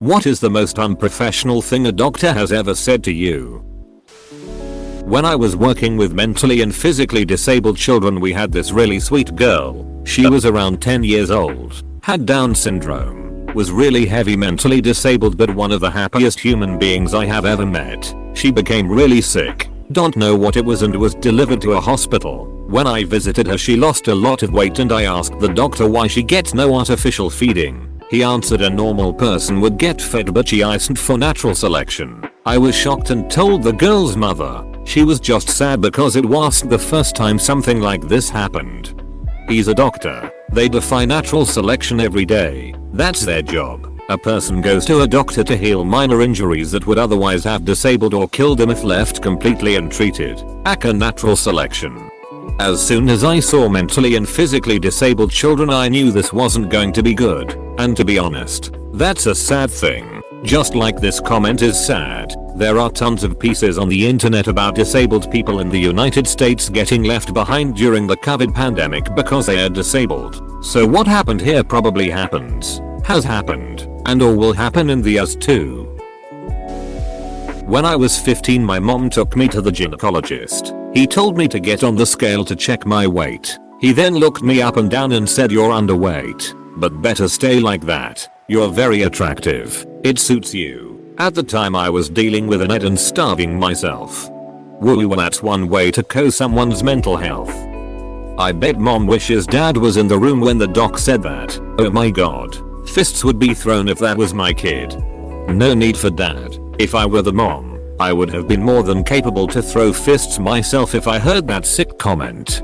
What is the most unprofessional thing a doctor has ever said to you? When I was working with mentally and physically disabled children, we had this really sweet girl. She was around 10 years old, had Down syndrome, was really heavy mentally disabled, but one of the happiest human beings I have ever met. She became really sick, don't know what it was, and was delivered to a hospital. When I visited her, she lost a lot of weight, and I asked the doctor why she gets no artificial feeding. He answered a normal person would get fed, but she isn't for natural selection. I was shocked and told the girl's mother. She was just sad because it wasn't the first time something like this happened. He's a doctor. They defy natural selection every day. That's their job. A person goes to a doctor to heal minor injuries that would otherwise have disabled or killed them if left completely untreated. Aka natural selection. As soon as I saw mentally and physically disabled children, I knew this wasn't going to be good. And to be honest, that's a sad thing. Just like this comment is sad, there are tons of pieces on the internet about disabled people in the United States getting left behind during the COVID pandemic because they are disabled. So what happened here probably happens, has happened, and or will happen in the years too. When I was 15, my mom took me to the gynecologist. He told me to get on the scale to check my weight. He then looked me up and down and said, "You're underweight, but better stay like that. You're very attractive. It suits you." At the time I was dealing with an ed and starving myself. Woo, that's one way to coach someone's mental health. I bet mom wishes dad was in the room when the doc said that. Oh my god. Fists would be thrown if that was my kid. No need for dad. If I were the mom, I would have been more than capable to throw fists myself if I heard that sick comment.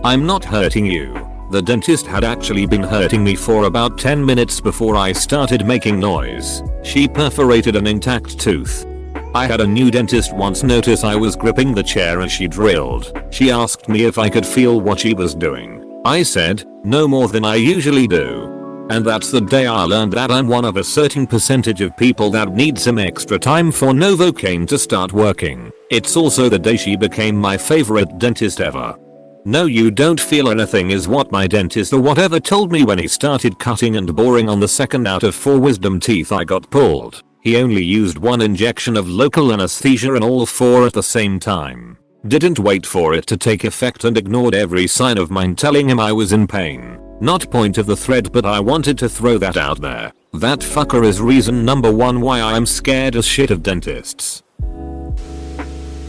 I'm not hurting you. The dentist had actually been hurting me for about 10 minutes before I started making noise. She perforated an intact tooth. I had a new dentist once notice I was gripping the chair as she drilled. She asked me if I could feel what she was doing. I said, no more than I usually do. And that's the day I learned that I'm one of a certain percentage of people that need some extra time for Novocaine to start working. It's also the day she became my favorite dentist ever. No, you don't feel anything is what my dentist or whatever told me when he started cutting and boring on the second out of 4 wisdom teeth I got pulled. He only used 1 injection of local anesthesia and all 4 at the same time. Didn't wait for it to take effect and ignored every sign of mine telling him I was in pain. Not point of the thread, but I wanted to throw that out there. That fucker is reason number 1 why I'm scared as shit of dentists.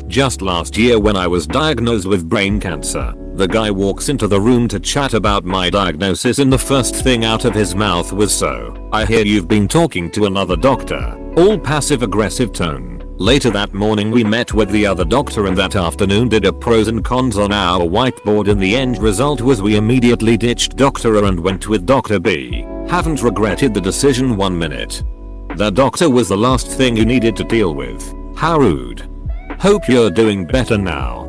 Just last year when I was diagnosed with brain cancer, the guy walks into the room to chat about my diagnosis and the first thing out of his mouth was, "So, I hear you've been talking to another doctor." All passive aggressive tone. Later that morning we met with the other doctor and that afternoon did a pros and cons on our whiteboard, and the end result was we immediately ditched Dr. A and went with Dr. B. Haven't regretted the decision 1 minute. The doctor was the last thing you needed to deal with. How rude. Hope you're doing better now.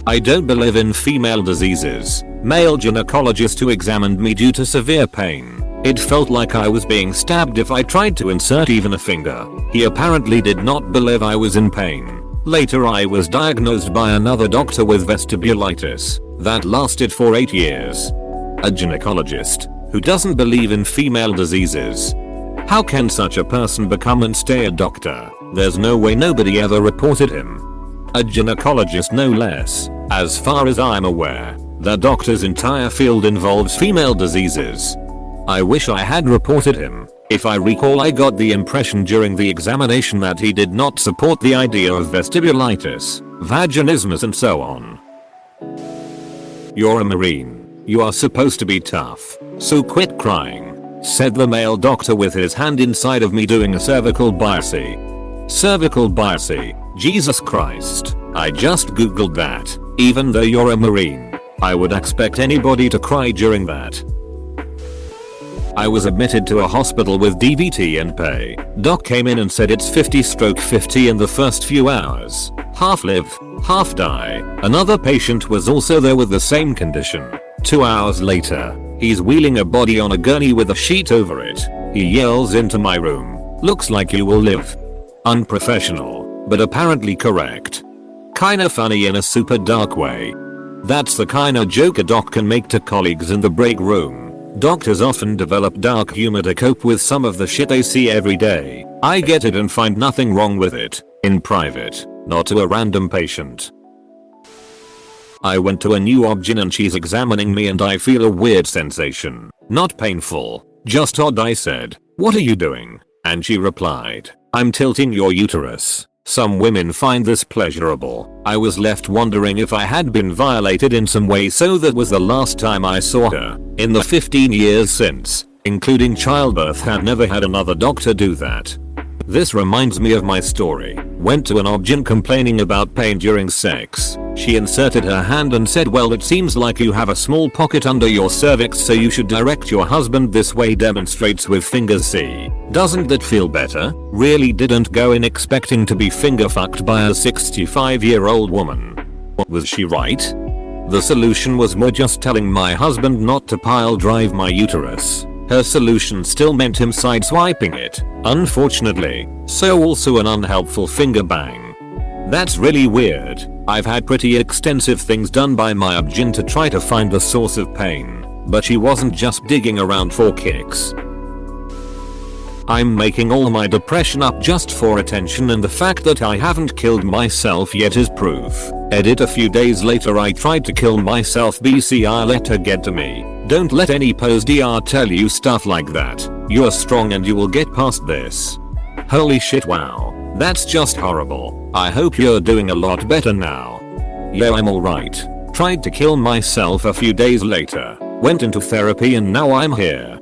I don't believe in female diseases. Male gynecologist who examined me due to severe pain. It felt like I was being stabbed if I tried to insert even a finger. He apparently did not believe I was in pain. Later I was diagnosed by another doctor with vestibulitis. That lasted for 8 years. A gynecologist who doesn't believe in female diseases. How can such a person become and stay a doctor? There's no way nobody ever reported him. A gynecologist no less. As far as I'm aware, the doctor's entire field involves female diseases. I wish I had reported him. If I recall, I got the impression during the examination that he did not support the idea of vestibulitis, vaginismus and so on. You're a Marine. You are supposed to be tough. So quit crying, said the male doctor with his hand inside of me doing a cervical biopsy. Cervical biopsy. Jesus Christ. I just googled that. Even though you're a Marine, I would expect anybody to cry during that. I was admitted to a hospital with DVT and pay. Doc came in and said it's 50/50 in the first few hours. Half live, half die. Another patient was also there with the same condition. 2 hours later, he's wheeling a body on a gurney with a sheet over it. He yells into my room, "Looks like you will live." Unprofessional, but apparently correct. Kinda funny in a super dark way. That's the kinda joke a doc can make to colleagues in the break room. Doctors often develop dark humor to cope with some of the shit they see every day. I get it and find nothing wrong with it. In private, not to a random patient. I went to a new obgyn and she's examining me and I feel a weird sensation. Not painful, just odd. I said, "What are you doing?" And she replied, "I'm tilting your uterus." Some women find this pleasurable. I was left wondering if I had been violated in some way, so that was the last time I saw her. In the 15 years since, including childbirth, had never had another doctor do that. This reminds me of my story. Went to an obgyn complaining about pain during sex. She inserted her hand and said, "Well, it seems like you have a small pocket under your cervix, so you should direct your husband this way." Demonstrates with fingers. See, doesn't that feel better? Really didn't go in expecting to be finger fucked by a 65-year-old woman. Was she right? The solution was more just telling my husband not to pile drive my uterus. Her solution still meant him sideswiping it, unfortunately, so also an unhelpful finger bang. That's really weird. I've had pretty extensive things done by my obgyn to try to find the source of pain, but she wasn't just digging around for kicks. I'm making all my depression up just for attention, and the fact that I haven't killed myself yet is proof. Edit. A few days later I tried to kill myself. BC I let her get to me. Don't let any post-DR tell you stuff like that. You're strong and you will get past this. Holy shit, wow. That's just horrible. I hope you're doing a lot better now. Yeah, I'm alright. Tried to kill myself a few days later. Went into therapy and now I'm here.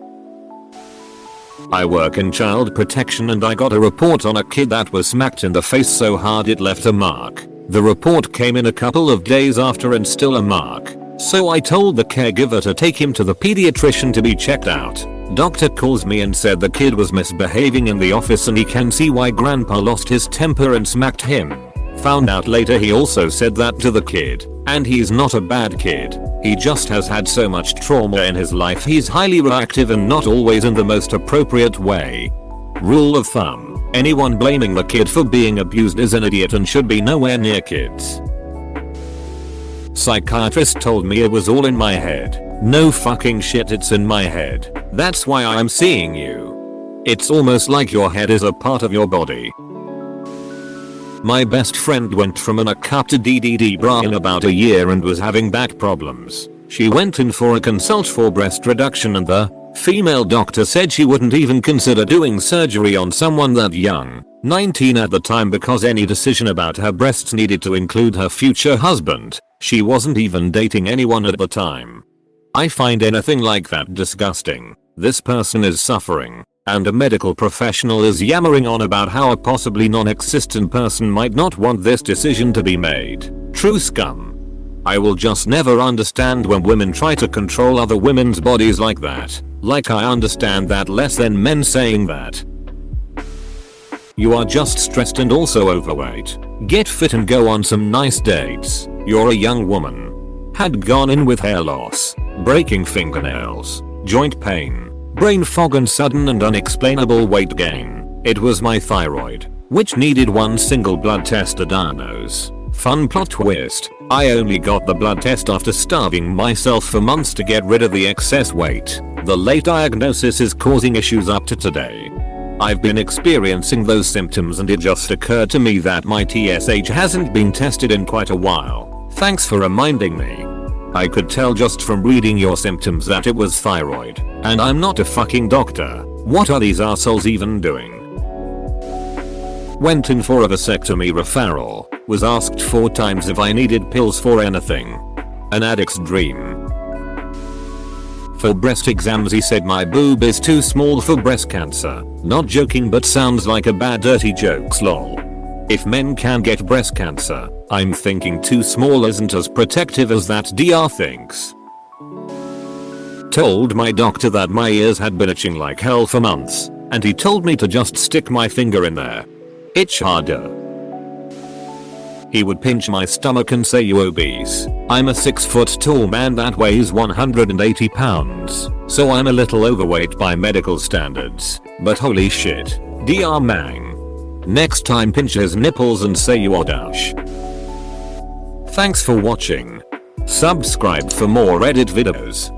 I work in child protection and I got a report on a kid that was smacked in the face so hard it left a mark. The report came in a couple of days after and still a mark. So I told the caregiver to take him to the pediatrician to be checked out. Doctor calls me and said the kid was misbehaving in the office and he can see why grandpa lost his temper and smacked him. Found out later he also said that to the kid. And he's not a bad kid. He just has had so much trauma in his life. He's highly reactive and not always in the most appropriate way. Rule of thumb: anyone blaming the kid for being abused is an idiot and should be nowhere near kids. Psychiatrist told me it was all in my head. No fucking shit, it's in my head. That's why I'm seeing you. It's almost like your head is a part of your body. My best friend went from an A cup to DDD bra in about a year and was having back problems. She went in for a consult for breast reduction and the female doctor said she wouldn't even consider doing surgery on someone that young, 19 at the time, because any decision about her breasts needed to include her future husband. She wasn't even dating anyone at the time. I find anything like that disgusting. This person is suffering, and a medical professional is yammering on about how a possibly non-existent person might not want this decision to be made. True scum. I will just never understand when women try to control other women's bodies like that. Like I understand that less than men saying that. You are just stressed and also overweight. Get fit and go on some nice dates. You're a young woman. Had gone in with hair loss, breaking fingernails, joint pain, brain fog and sudden and unexplainable weight gain. It was my thyroid, which needed one single blood test to diagnose. Fun plot twist: I only got the blood test after starving myself for months to get rid of the excess weight. The late diagnosis is causing issues up to today. I've been experiencing those symptoms and it just occurred to me that my TSH hasn't been tested in quite a while. Thanks for reminding me. I could tell just from reading your symptoms that it was thyroid, and I'm not a fucking doctor. What are these assholes even doing? Went in for a vasectomy referral, was asked 4 times if I needed pills for anything. An addict's dream. For breast exams he said my boob is too small for breast cancer. Not joking, but sounds like a bad dirty jokes lol. If men can get breast cancer, I'm thinking too small isn't as protective as that DR thinks. Told my doctor that my ears had been itching like hell for months, and he told me to just stick my finger in there. Itch harder. He would pinch my stomach and say, "You obese." I'm a 6 foot tall man that weighs 180 pounds, so I'm a little overweight by medical standards, but holy shit, DR mang. Next time pinch his nipples and say you are dash. Thanks for watching. Subscribe for more Reddit videos.